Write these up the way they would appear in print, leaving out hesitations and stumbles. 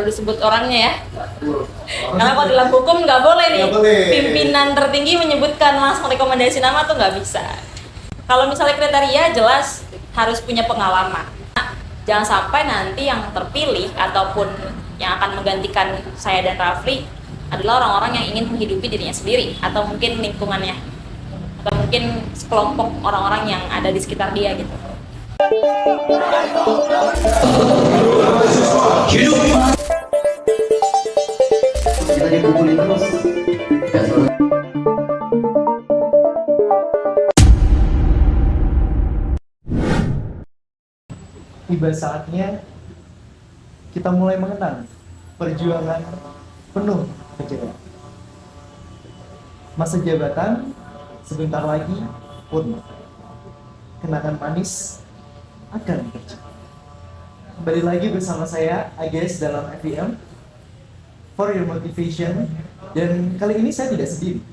perlu disebut orangnya ya. Karena kalau dalam hukum nggak boleh nih pimpinan tertinggi menyebutkan langsung rekomendasi nama tuh nggak bisa. Kalau misalnya kriteria jelas harus punya pengalaman. Jangan sampai nanti yang terpilih ataupun yang akan menggantikan saya dan Rafli adalah orang-orang yang ingin menghidupi dirinya sendiri atau mungkin lingkungannya atau mungkin sekelompok orang-orang yang ada di sekitar dia gitu. Kita dipukulin terus. Tiba saatnya kita mulai mengenang perjuangan penuh kejayaan. Masa jabatan sebentar lagi purna. Kenangan manis akan tercapai. Kembali lagi bersama saya Ages dalam FEM for your motivation, dan kali ini saya tidak sendiri,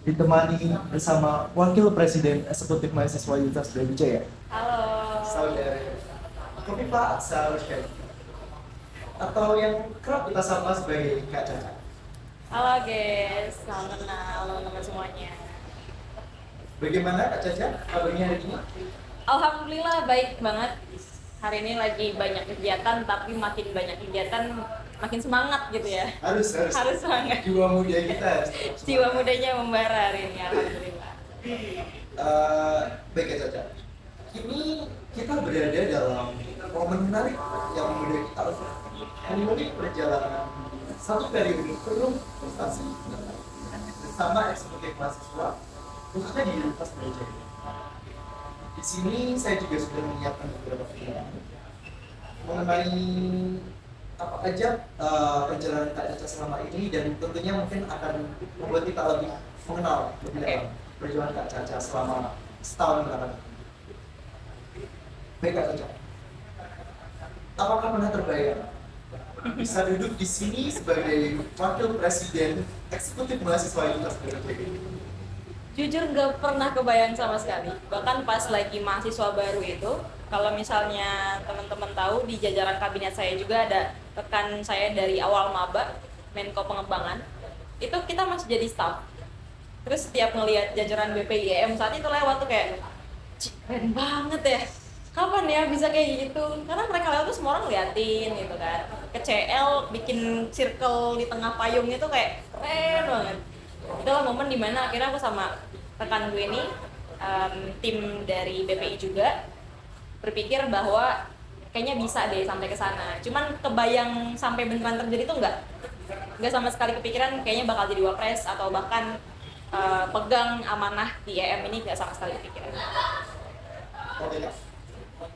ditemani bersama Wakil Presiden Eksekutif Mahasiswa Universitas Brawijaya. Halo. Saudara Kofifa Aksal Syed, atau yang kerap kita sapa sebagai Kak Caca. Halo guys, salam kenal teman-teman semuanya. Bagaimana Kak Caca kabarnya hari ini? Alhamdulillah baik banget. Hari ini lagi banyak kegiatan, tapi makin banyak kegiatan makin semangat gitu ya. Harus Semangat. jiwa muda kita harus tetap semangat. Jiwa mudanya membara hari ini, alhamdulillah. Baik Kak Caca, kini kita berada dalam momen menarik yang memudahkan kita untuk menemani perjalanan satu periode penuh prestasi bersama eksekutif mahasiswa, khususnya di Universitas Brawijaya. Di sini saya juga sudah menyiapkan beberapa film mengenai apa aja perjalanan Kak Caca selama ini, dan tentunya mungkin akan membuat kita lebih mengenal lebih dalam perjuangan Kak Caca selama setahun belakangan. Baik Kak Caca, apakah pernah terbayang bisa duduk di sini sebagai Wakil Presiden Eksekutif Mahasiswa Universitas Brawijaya? Jujur nggak pernah kebayang sama sekali. Bahkan pas lagi mahasiswa baru itu, kalau misalnya teman-teman tahu, di jajaran kabinet saya juga ada rekan saya dari awal maba, Menko Pengembangan. Itu kita masih jadi staff. Terus setiap ngelihat jajaran BPIM saat itu lewat tuh kayak, "Cik, keren banget ya. Kapan ya bisa kayak gitu?" Karena mereka lewat tuh semua orang ngeliatin gitu kan. Ke CL bikin circle di tengah payung itu kayak keren banget. Itulah momen dimana akhirnya aku sama rekan gue ini, tim dari BPI juga, berpikir bahwa kayaknya bisa deh sampai ke sana. Cuman kebayang sampai beneran terjadi tuh enggak sama sekali kepikiran kayaknya bakal jadi wapres atau bahkan pegang amanah di EM ini, enggak sama sekali kepikiran. Oke Kak,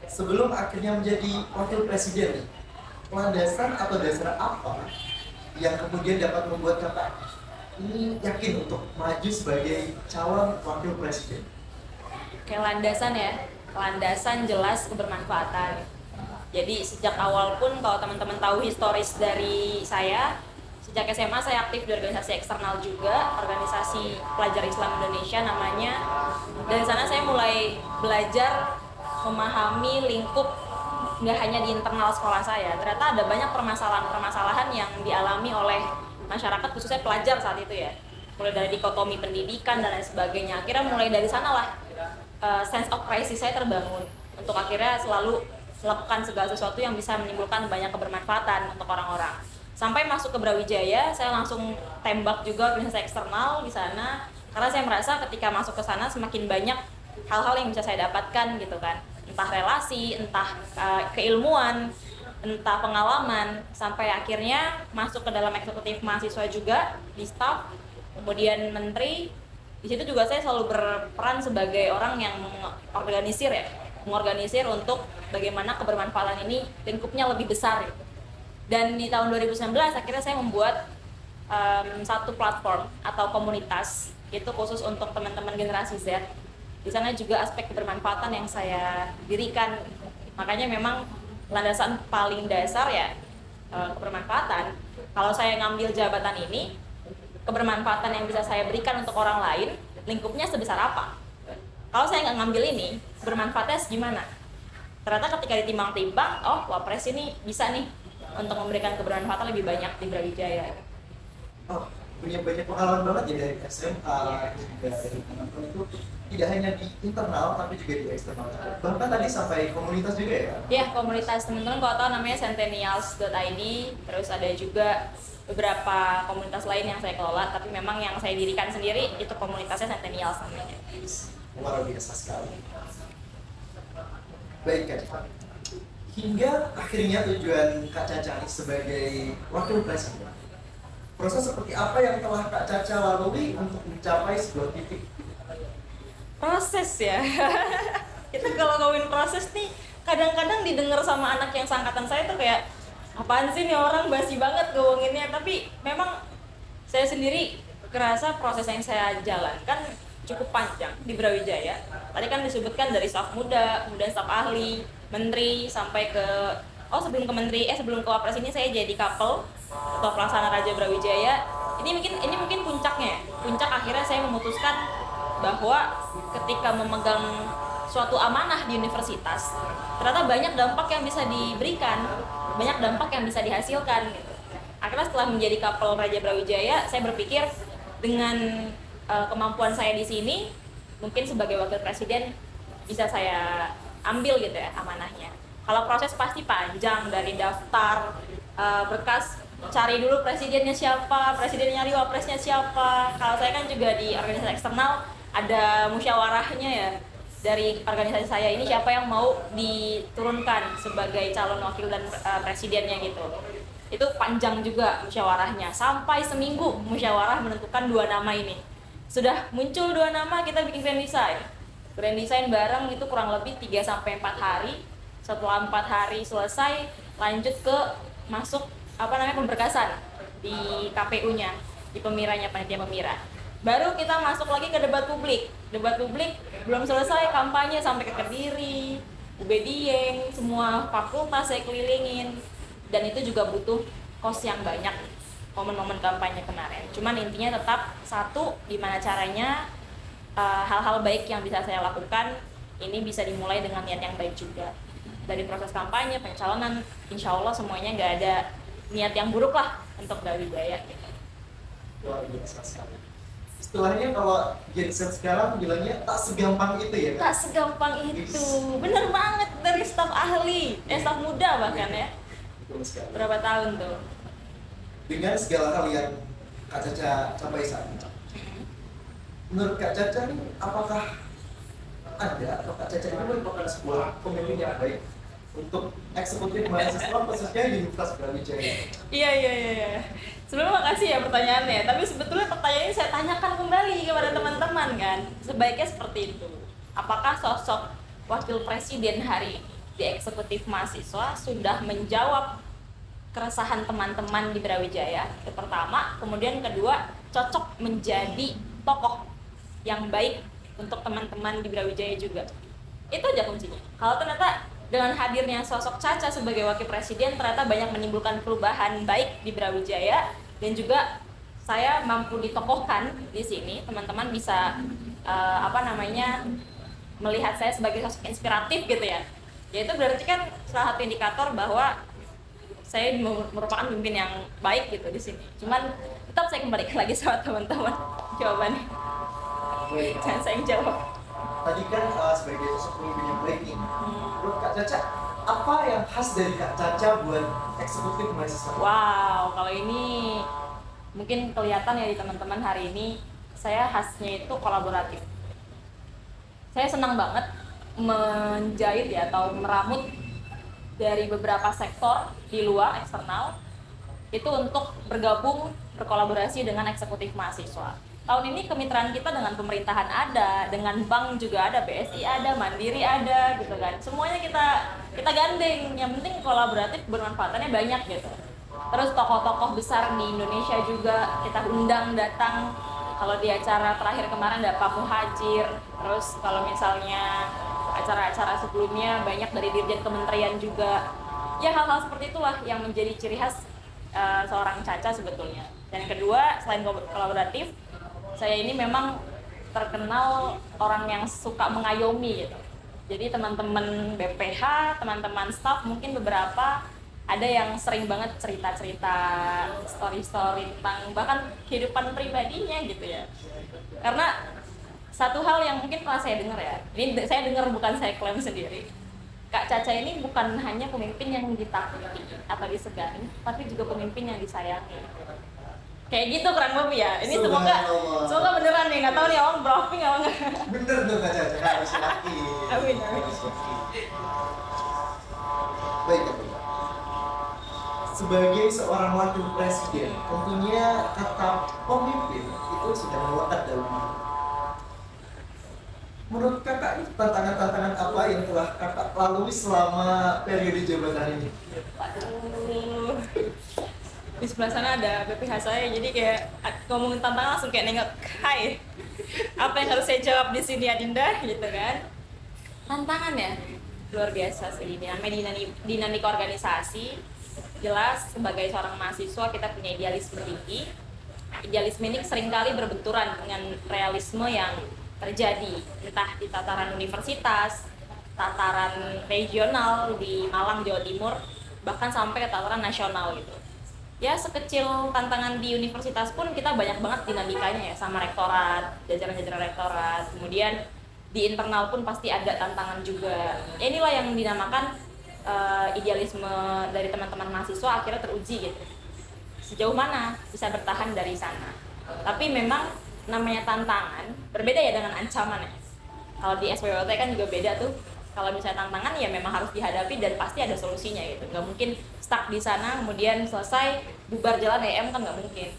sebelum akhirnya menjadi Wakil Presiden, landasan atau dasar apa yang kemudian dapat membuat Kakak ini yakin untuk maju sebagai calon Wakil Presiden? Kayak landasan ya, landasan jelas kebermanfaatan. Jadi sejak awal pun kalau teman-teman tahu historis dari saya, sejak SMA saya aktif di organisasi eksternal juga, organisasi pelajar Islam Indonesia namanya. Dari sana saya mulai belajar memahami lingkup nggak hanya di internal sekolah saya. Ternyata ada banyak permasalahan-permasalahan yang dialami oleh masyarakat, khususnya pelajar saat itu ya. Mulai dari dikotomi pendidikan dan lain sebagainya. Akhirnya mulai dari sanalah sense of crisis saya terbangun untuk akhirnya selalu melakukan segala sesuatu yang bisa menimbulkan banyak kebermanfaatan untuk orang-orang. Sampai masuk ke Brawijaya, saya langsung tembak juga organisasi eksternal di sana karena saya merasa ketika masuk ke sana semakin banyak hal-hal yang bisa saya dapatkan gitu kan. Entah relasi, entah keilmuan, entah pengalaman, sampai akhirnya masuk ke dalam eksekutif mahasiswa juga di staff, kemudian menteri. Di situ juga saya selalu berperan sebagai orang yang mengorganisir untuk bagaimana kebermanfaatan ini lingkupnya lebih besar gitu. Dan di tahun 2019 akhirnya saya membuat satu platform atau komunitas itu khusus untuk teman-teman generasi Z. Di sana juga aspek kebermanfaatan yang saya dirikan. Makanya memang landasan paling dasar ya kebermanfaatan. Kalau saya ngambil jabatan ini, kebermanfaatan yang bisa saya berikan untuk orang lain, lingkupnya sebesar apa? Kalau saya nggak ngambil ini, bermanfaatnya gimana? Ternyata ketika ditimbang-timbang, oh wapres ini bisa nih untuk memberikan kebermanfaatan lebih banyak di Brawijaya. Oh, punya banyak pengalaman banget ya dari SMA, juga dari teman-teman itu tidak hanya di internal tapi juga di eksternal. Bahkan tadi sampai komunitas juga ya? Ya, komunitas teman-teman kalau tahu namanya centennials.id, terus ada juga beberapa komunitas lain yang saya kelola, tapi memang yang saya dirikan sendiri itu komunitasnya Centennials namanya. Luar biasa sekali. Baik Kak Caca. Hingga akhirnya tujuan Kak Caca ini sebagai wakil presiden. Proses seperti apa yang telah Kak Caca lalui untuk mencapai sebuah titik? Proses ya. Kita kalau ngomongin proses nih, kadang-kadang didengar sama anak yang seangkatan saya tuh kayak apaan sih nih orang basi banget ngomonginnya, tapi memang saya sendiri kerasa proses yang saya jalankan cukup panjang di Brawijaya. Tadi kan disebutkan dari staf muda, kemudian staf ahli, menteri, sampai ke sebelum ke Wapres ini saya jadi Kapel atau Pelaksana Raja Brawijaya. Ini mungkin puncaknya. Puncak akhirnya saya memutuskan bahwa ketika memegang suatu amanah di universitas, ternyata banyak dampak yang bisa diberikan, banyak dampak yang bisa dihasilkan gitu. Akhirnya setelah menjadi Kapel Raja Brawijaya, saya berpikir dengan kemampuan saya di sini, mungkin sebagai wakil presiden bisa saya ambil gitu ya amanahnya. Kalau proses pasti panjang, dari daftar berkas, cari dulu presidennya siapa, presiden nyari wapresnya siapa. Kalau saya kan juga di organisasi eksternal ada musyawarahnya ya, dari organisasi saya ini siapa yang mau diturunkan sebagai calon wakil dan presidennya gitu. Itu panjang juga musyawarahnya, sampai seminggu musyawarah menentukan 2 nama ini. Sudah muncul 2 nama, kita bikin grand design. Grand design bareng itu kurang lebih 3-4 hari. Setelah 4 hari selesai, lanjut ke masuk pemberkasan di KPU-nya, di pemiranya, panitia pemira. Baru kita masuk lagi ke debat publik. Debat publik belum selesai, kampanye sampai ke Kediri, UB Dieng, semua fakultas saya kelilingin. Dan itu juga butuh kos yang banyak, momen-momen kampanye kemarin. Cuman intinya tetap satu, gimana caranya hal-hal baik yang bisa saya lakukan ini bisa dimulai dengan niat yang baik juga. Dari proses kampanye, pencalonan, insya Allah semuanya nggak ada niat yang buruk lah untuk Brawijaya. Luar biasa sekali. Istilahnya kalau Gen Z sekarang bilangnya tak segampang itu ya Kak? Tak segampang itu, bener banget, dari staf ahli, staf muda bahkan ya. Betul sekali. Berapa tahun tuh? Dengan segala hal yang Kak Caca capai saat ini, menurut Kak Caca nih, apakah ada atau Kak Caca ini merupakan sebuah pemimpin yang baik untuk eksekutif mahasiswa khususnya di Universitas Brawijaya? Iya. Sebelumnya makasih ya pertanyaannya, tapi sebetulnya pertanyaan ini saya tanyakan kembali kepada teman-teman kan. Sebaiknya seperti itu. Apakah sosok wakil presiden hari ini di eksekutif mahasiswa sudah menjawab keresahan teman-teman di Brawijaya? Itu pertama. Kemudian kedua, cocok menjadi tokoh yang baik untuk teman-teman di Brawijaya juga. Itu aja kuncinya. Kalau ternyata dengan hadirnya sosok Caca sebagai wakil presiden ternyata banyak menimbulkan perubahan baik di Brawijaya, dan juga saya mampu ditokohkan di sini, teman-teman bisa melihat saya sebagai sosok inspiratif gitu ya. Ya itu berarti kan salah satu indikator bahwa saya merupakan pemimpin yang baik gitu di sini. Cuman tetap saya kembalikan lagi sama teman-teman jawabannya. Jangan saya yang jawab. Tadi kan sebagai sosok pemimpin yang baik nih, menurut Kak Caca, apa yang khas dari Kak Caca buat eksekutif mahasiswa? Wow, kalau ini mungkin kelihatan ya di teman-teman hari ini, saya khasnya itu kolaboratif. Saya senang banget menjahit ya atau meramut dari beberapa sektor di luar eksternal itu untuk bergabung berkolaborasi dengan eksekutif mahasiswa. Tahun ini kemitraan kita dengan pemerintahan ada, dengan bank juga ada, BSI ada, Mandiri ada gitu kan. Semuanya kita gandeng. Yang penting kolaboratif, bermanfaatannya banyak gitu. Terus tokoh-tokoh besar di Indonesia juga kita undang datang. Kalau di acara terakhir kemarin ada Pak Muhajir. Terus kalau misalnya acara-acara sebelumnya banyak dari dirjen kementerian juga. Ya hal-hal seperti itulah yang menjadi ciri khas seorang Caca sebetulnya. Dan yang kedua, selain kolaboratif, saya ini memang terkenal orang yang suka mengayomi gitu. Jadi teman-teman BPH, teman-teman staff mungkin beberapa ada yang sering banget cerita-cerita story-story tentang bahkan kehidupan pribadinya gitu ya. Karena satu hal yang mungkin pernah saya dengar ya, ini saya dengar bukan saya klaim sendiri, Kak Caca ini bukan hanya pemimpin yang ditakuti atau disegani, tapi juga pemimpin yang disayangi. Kayak gitu kurang lebih ya. Ini semoga beneran nih, nggak tahu nih orang briefing apa enggak. Bener dong Kak Caca, harus laki. Amin. Baik Kak Caca. Sebagai seorang wakil presiden, tentunya kata pemimpin itu sudah melekat dalam diri. Menurut kakak ini tantangan-tantangan apa yang telah kakak lalui selama periode jabatan ini? Waduh. Di sebelah sana ada BPH saya, jadi kayak ngomongin tantangan langsung kayak nengok, hai, apa yang harus saya jawab di sini Adinda, gitu kan? Tantangan ya, luar biasa sih. Ini namanya dinamika organisasi. Jelas sebagai seorang mahasiswa kita punya idealisme tinggi. Idealisme ini seringkali berbenturan dengan realisme yang terjadi entah di tataran universitas, tataran regional di Malang, Jawa Timur, bahkan sampai ke tataran nasional gitu. Ya sekecil tantangan di universitas pun kita banyak banget dinamikanya ya sama rektorat, jajaran-jajaran rektorat. Kemudian di internal pun pasti ada tantangan juga. Ya, inilah yang dinamakan idealisme dari teman-teman mahasiswa akhirnya teruji gitu. Sejauh mana bisa bertahan dari sana. Tapi memang namanya tantangan berbeda ya dengan ancaman ya. Kalau di SPWT kan juga beda tuh. Kalau misalnya tantangan ya memang harus dihadapi dan pasti ada solusinya gitu. Nggak mungkin stuck di sana kemudian selesai bubar jalan EM kan nggak mungkin.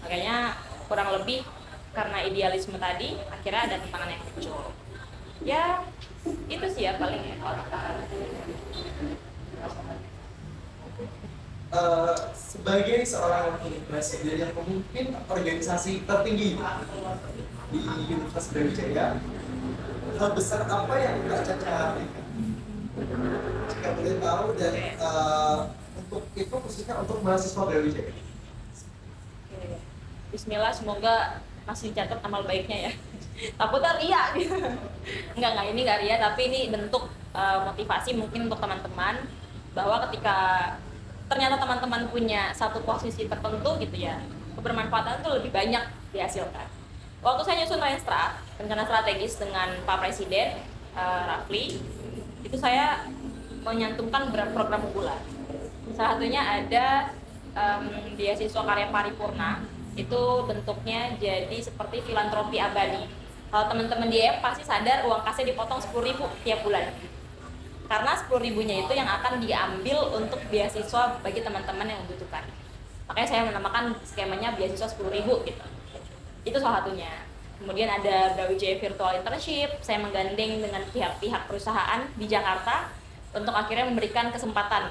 Makanya kurang lebih karena idealisme tadi akhirnya ada tantangan yang muncul. Ya itu sih ya paling ya kalau tantangan. Sebagai seorang wakil presiden yang memimpin organisasi tertinggi di Universitas Brawijaya, hal besar apa yang Kak Caca berikan? Jika boleh tahu dan untuk itu khususnya untuk mahasiswa Brawijaya. Bismillah, semoga masih dicatat amal baiknya ya. Takutnya ria gitu. Enggak, ini enggak ria, tapi ini bentuk motivasi mungkin untuk teman-teman bahwa ketika ternyata teman-teman punya satu posisi tertentu gitu ya, kebermanfaatan itu lebih banyak dihasilkan. Waktu saya nyusun rencana strategis dengan Pak Presiden Rafli, itu saya menyantumkan beberapa program unggulan. Salah satunya ada beasiswa karya paripurna, itu bentuknya jadi seperti filantropi abadi. Kalau teman-teman di EM pasti sadar uang kasnya dipotong 10.000 tiap bulan. Karena 10.000-nya itu yang akan diambil untuk beasiswa bagi teman-teman yang membutuhkan. Makanya saya menamakan skemanya beasiswa 10.000 gitu. Itu salah satunya. Kemudian ada Brawijaya Virtual Internship, saya menggandeng dengan pihak-pihak perusahaan di Jakarta untuk akhirnya memberikan kesempatan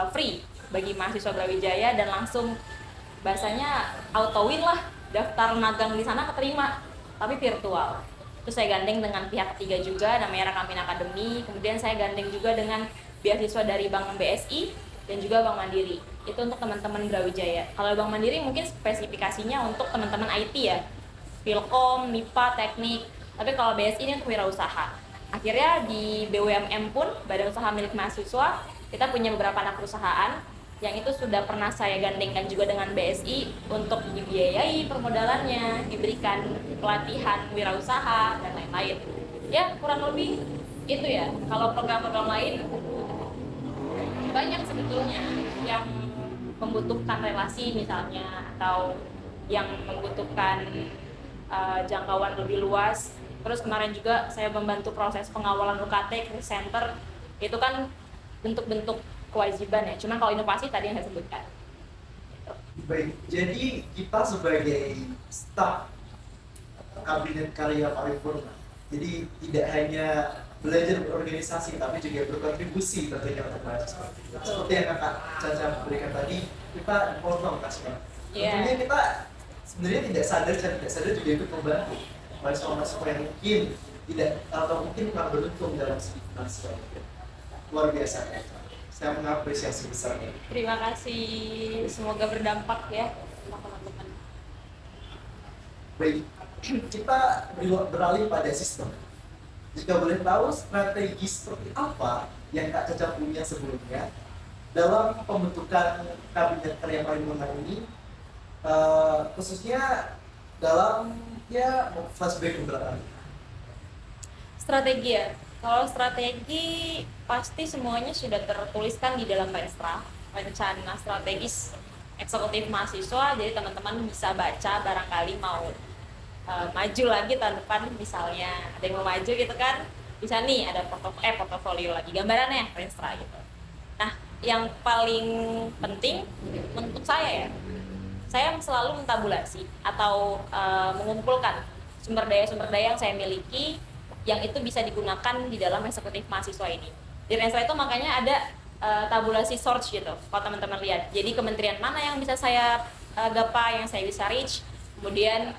free bagi mahasiswa Brawijaya dan langsung bahasanya auto win lah, daftar magang di sana keterima, tapi virtual. Terus saya gandeng dengan pihak ketiga juga, namanya Rakamin Academy. Kemudian saya gandeng juga dengan beasiswa dari Bank BSI dan juga Bank Mandiri. Itu untuk teman-teman Brawijaya. Kalau Bank Mandiri mungkin spesifikasinya untuk teman-teman IT ya, Pilkom, MIPA, Teknik. Tapi kalau BSI ini untuk wirausaha. Akhirnya di BUMM pun, Badan Usaha Milik Mahasiswa, kita punya beberapa anak perusahaan yang itu sudah pernah saya gandengkan juga dengan BSI untuk dibiayai permodalannya, diberikan pelatihan wirausaha dan lain-lain. Ya kurang lebih itu ya. Kalau program-program lain banyak sebetulnya yang membutuhkan relasi misalnya atau yang membutuhkan jangkauan lebih luas. Terus kemarin juga saya membantu proses pengawalan UKT Krisis Center, itu kan bentuk-bentuk kewajiban ya, cuman kalau inovasi tadi yang saya sebutkan. Baik, jadi kita sebagai staf Kabinet Karya Paripurna, jadi tidak hanya belajar berorganisasi, tapi juga berkontribusi tentunya untuk mahasiswa. Seperti yang Kakak Caca berikan tadi, kita potong kasnya. Tentunya kita sebenarnya tidak sadar dan tidak sadar juga ikut membantu mahasiswa-mahasiswa yang mungkin tidak atau mungkin kurang beruntung dalam segi finansial. Luar biasa. Saya mengapresiasi besarnya. Terima kasih, semoga berdampak ya teman-teman. Baik, kita beralih pada sistem. Jika boleh tahu strategi seperti apa yang Kak Caca punya sebelumnya dalam pembentukan kabinet kerja paripurna ini, khususnya dalam ya flashback ke belakang. Strategi ya. Kalau strategi pasti semuanya sudah tertuliskan di dalam rencana strategis eksekutif mahasiswa. Jadi teman-teman bisa baca, barangkali mau maju lagi tahun depan misalnya ada yang mau maju gitu kan, bisa nih ada portofolio lagi gambarannya Renstra gitu. Nah, yang paling penting untuk saya ya, saya selalu mentabulasi atau mengumpulkan sumber daya yang saya miliki yang itu bisa digunakan di dalam eksekutif mahasiswa ini. Di Renstra itu makanya ada tabulasi source gitu, kalau teman-teman lihat. Jadi kementerian mana yang bisa saya gapai, yang saya bisa reach, kemudian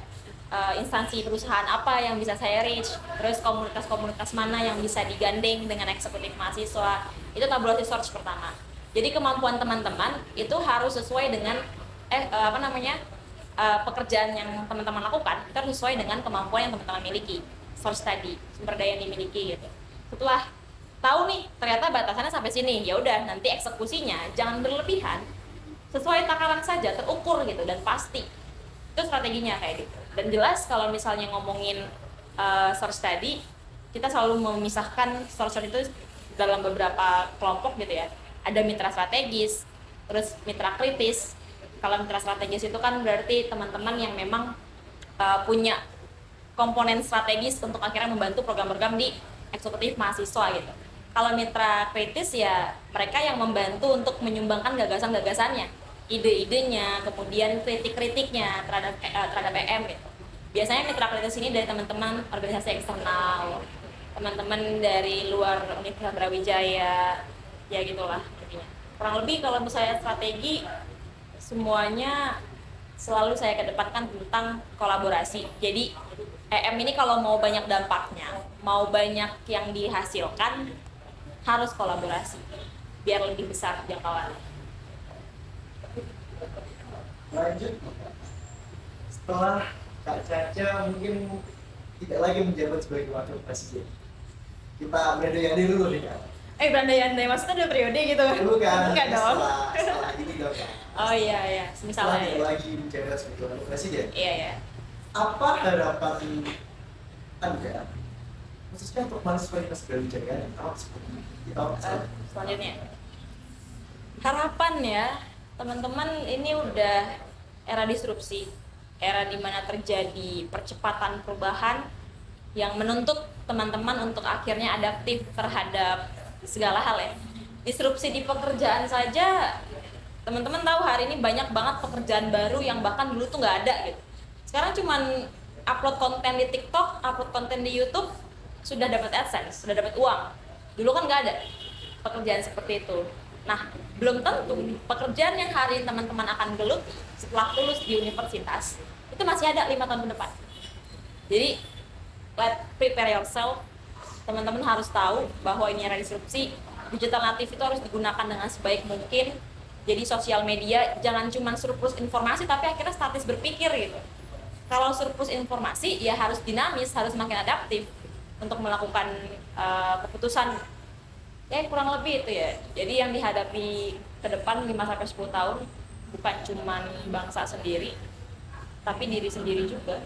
instansi perusahaan apa yang bisa saya reach, terus komunitas-komunitas mana yang bisa digandeng dengan eksekutif mahasiswa. Itu tabulasi source pertama. Jadi kemampuan teman-teman itu harus sesuai dengan pekerjaan yang teman-teman lakukan, itu harus sesuai dengan kemampuan yang teman-teman miliki. Source tadi, sumber daya yang dimiliki gitu. Setelah tahu nih ternyata batasannya sampai sini, ya udah nanti eksekusinya jangan berlebihan, sesuai takaran saja, terukur gitu dan pasti. Itu strateginya kayak gitu. Dan jelas kalau misalnya ngomongin source tadi, kita selalu memisahkan source itu dalam beberapa kelompok gitu ya. Ada mitra strategis, terus mitra kritis. Kalau mitra strategis itu kan berarti teman-teman yang memang punya komponen strategis untuk akhirnya membantu program-program di eksekutif mahasiswa gitu. Kalau mitra kritis ya mereka yang membantu untuk menyumbangkan gagasan-gagasannya, ide-idenya, kemudian kritik-kritiknya terhadap PM gitu. Biasanya mitra kritis ini dari teman-teman organisasi eksternal, teman-teman dari luar Universitas Brawijaya, ya gitulah intinya. Kurang lebih kalau misalnya strategi semuanya selalu saya kedepankan tentang kolaborasi. Jadi EM ini kalau mau banyak dampaknya, mau banyak yang dihasilkan, harus kolaborasi biar lebih besar jangkauannya. Lanjut, setelah Kak Caca mungkin tidak lagi menjabat sebagai wakil presiden, kita berandai-andai dulu nih Kak. Berandai-andai maksudnya 2 periode gitu? Bukan, Enggak dong. setelah ini dong Kak. Oh iya, misalnya setelah tidak lagi menjabat sebagai wakil presiden, Iya. apa harapan Anda khususnya untuk mahasiswa Universitas Brawijaya yang tahun di tahun Selanjutnya harapan ya teman-teman, ini udah era disrupsi, era dimana terjadi percepatan perubahan yang menuntut teman-teman untuk akhirnya adaptif terhadap segala hal ya. Disrupsi di pekerjaan saja, teman-teman tahu hari ini banyak banget pekerjaan baru yang bahkan dulu tuh nggak ada gitu. Sekarang cuman upload konten di TikTok, upload konten di YouTube, sudah dapat AdSense, sudah dapat uang. Dulu kan nggak ada pekerjaan seperti itu. Nah, belum tentu pekerjaan yang hari ini teman-teman akan geluti setelah lulus di universitas, itu masih ada 5 tahun ke depan. Jadi, prepare yourself. Teman-teman harus tahu bahwa ini era disrupsi, digital native itu harus digunakan dengan sebaik mungkin. Jadi sosial media jangan cuma surplus informasi, tapi akhirnya statis berpikir gitu. Kalau surplus informasi ya harus dinamis, harus makin adaptif untuk melakukan keputusan. Ya kurang lebih itu ya. Jadi yang dihadapi ke depan 5-10 tahun bukan cuma bangsa sendiri, tapi diri sendiri juga.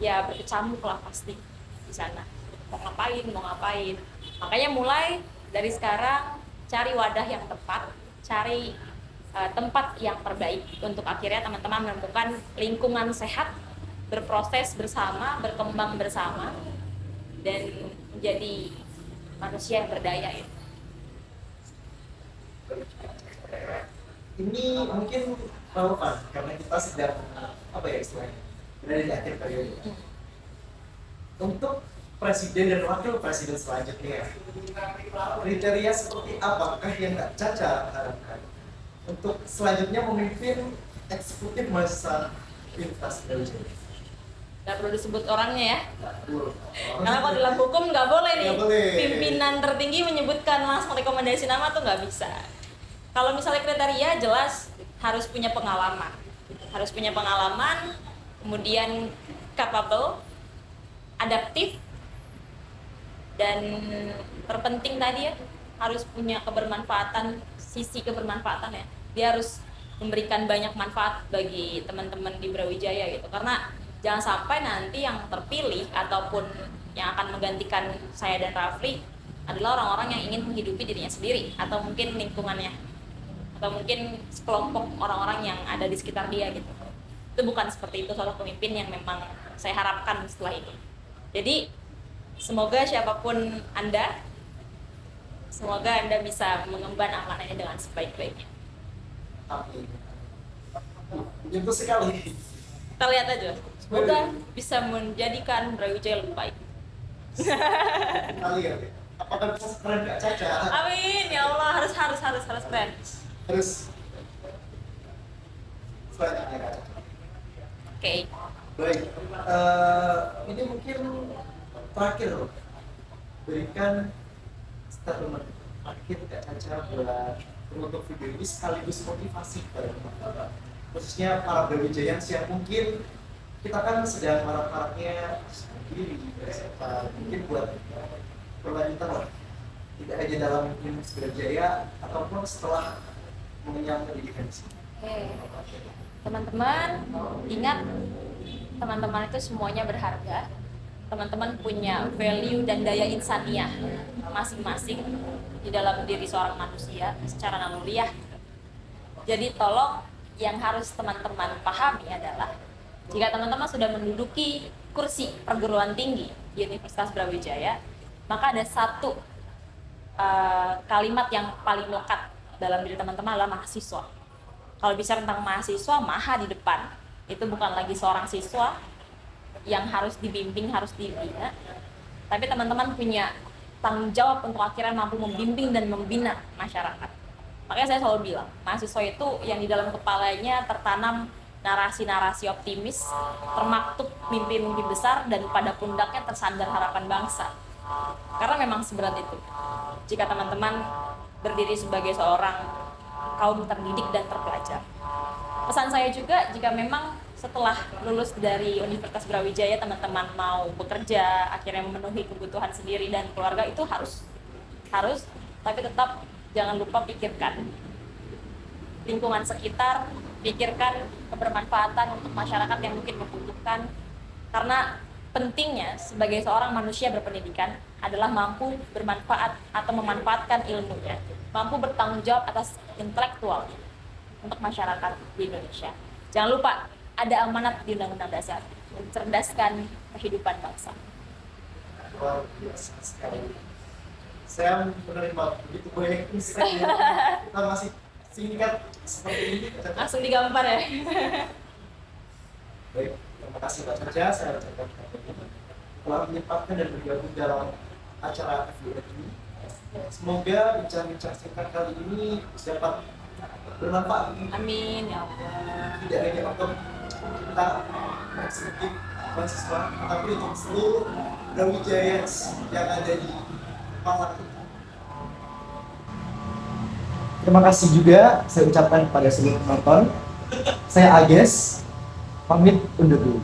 Ya berkecamuk lah pasti di sana. Mau ngapain. Makanya mulai dari sekarang cari wadah yang tepat, cari tempat yang terbaik untuk akhirnya teman-teman menemukan lingkungan sehat, berproses bersama, berkembang bersama, dan menjadi manusia yang berdaya ya. Ini mungkin relevan karena kita sedang istilahnya berada di akhir periode. Untuk presiden dan wakil presiden selanjutnya, kriteria seperti apakah yang Kak Caca harapkan untuk selanjutnya memimpin eksekutif mahasiswa Universitas Brawijaya? Nggak perlu disebut orangnya ya, karena kalau Karena dalam hukum nggak boleh nih boleh. pimpinan tertinggi menyebutkan langsung rekomendasi nama tuh nggak bisa. Kalau misalnya kriteria jelas harus punya pengalaman, kemudian capable, adaptif, dan terpenting tadi ya harus punya kebermanfaatan sisi kebermanfaatan ya. Dia harus memberikan banyak manfaat bagi teman-teman di Brawijaya gitu. Karena jangan sampai nanti yang terpilih ataupun yang akan menggantikan saya dan Rafli adalah orang-orang yang ingin menghidupi dirinya sendiri atau mungkin lingkungannya atau mungkin sekelompok orang-orang yang ada di sekitar dia gitu. Itu bukan seperti itu sosok pemimpin yang memang saya harapkan setelah ini. Jadi semoga siapapun Anda, semoga Anda bisa mengemban amanah ini dengan sebaik-baiknya. Amin. Menyentuh sekali. Kita lihat aja, semoga bisa menjadikan Brawijaya lebih baik. Kita lihat ya. Apakah bisa keren Kak Caca? Amin, ya Allah, harus keren. Terus selanjutnya Kak Caca. Oke. Baik, ini mungkin terakhir loh. Berikan statement terakhir Kak Caca buat penutup video ini sekaligus motivasi kepada teman-teman. Khususnya para Brawijayans yang mungkin kita kan sedang marak-maraknya sendiri beserta mungkin buat berlanjutan lah, tidak hanya dalam Universitas Brawijaya ataupun setelah mengenyam pendidikan di sini. Oke. Teman-teman, ingat teman-teman itu semuanya berharga. Teman-teman punya value dan daya insaniah masing-masing di dalam diri seorang manusia secara naluriah. Jadi tolong yang harus teman-teman pahami adalah jika teman-teman sudah menduduki kursi perguruan tinggi di Universitas Brawijaya, maka ada satu kalimat yang paling melekat dalam diri teman-teman adalah mahasiswa. Kalau bicara tentang mahasiswa, maha di depan, itu bukan lagi seorang siswa yang harus dibimbing, harus dibina, tapi teman-teman punya tanggung jawab untuk akhirnya mampu membimbing dan membina masyarakat. Makanya saya selalu bilang, mahasiswa itu yang di dalam kepalanya tertanam narasi-narasi optimis, termaktub mimpi-mimpi besar, dan pada pundaknya tersandar harapan bangsa. Karena memang seberat itu. Jika teman-teman berdiri sebagai seorang kaum terdidik dan terpelajar. Pesan saya juga, jika memang setelah lulus dari Universitas Brawijaya teman-teman mau bekerja, akhirnya memenuhi kebutuhan sendiri dan keluarga, itu harus, tapi tetap jangan lupa pikirkan lingkungan sekitar, pikirkan kebermanfaatan untuk masyarakat yang mungkin membutuhkan. Karena pentingnya sebagai seorang manusia berpendidikan adalah mampu bermanfaat atau memanfaatkan ilmunya, mampu bertanggung jawab atas intelektual untuk masyarakat di Indonesia. Jangan lupa, ada amanat di Undang-Undang Dasar, mencerdaskan kehidupan bangsa. Luar biasa sekali. Saya menerima begitu banyak insight yang kita masih singkat seperti ini. Langsung digambar ya. Baik, terima kasih Mbak Caca. Saya ucapkan telah menyempatkan dan bergabung dalam acara FUN ini. Semoga bincang-bincang singkat kali ini dapat bermanfaat. Amin ya Allah. Tidak hanya untuk kita eksekutif mahasiswa, tapi untuk seluruh Brawijayans yang ada di Malang. Terima kasih juga saya ucapkan kepada seluruh penonton. Saya Ages, pamit undur diri.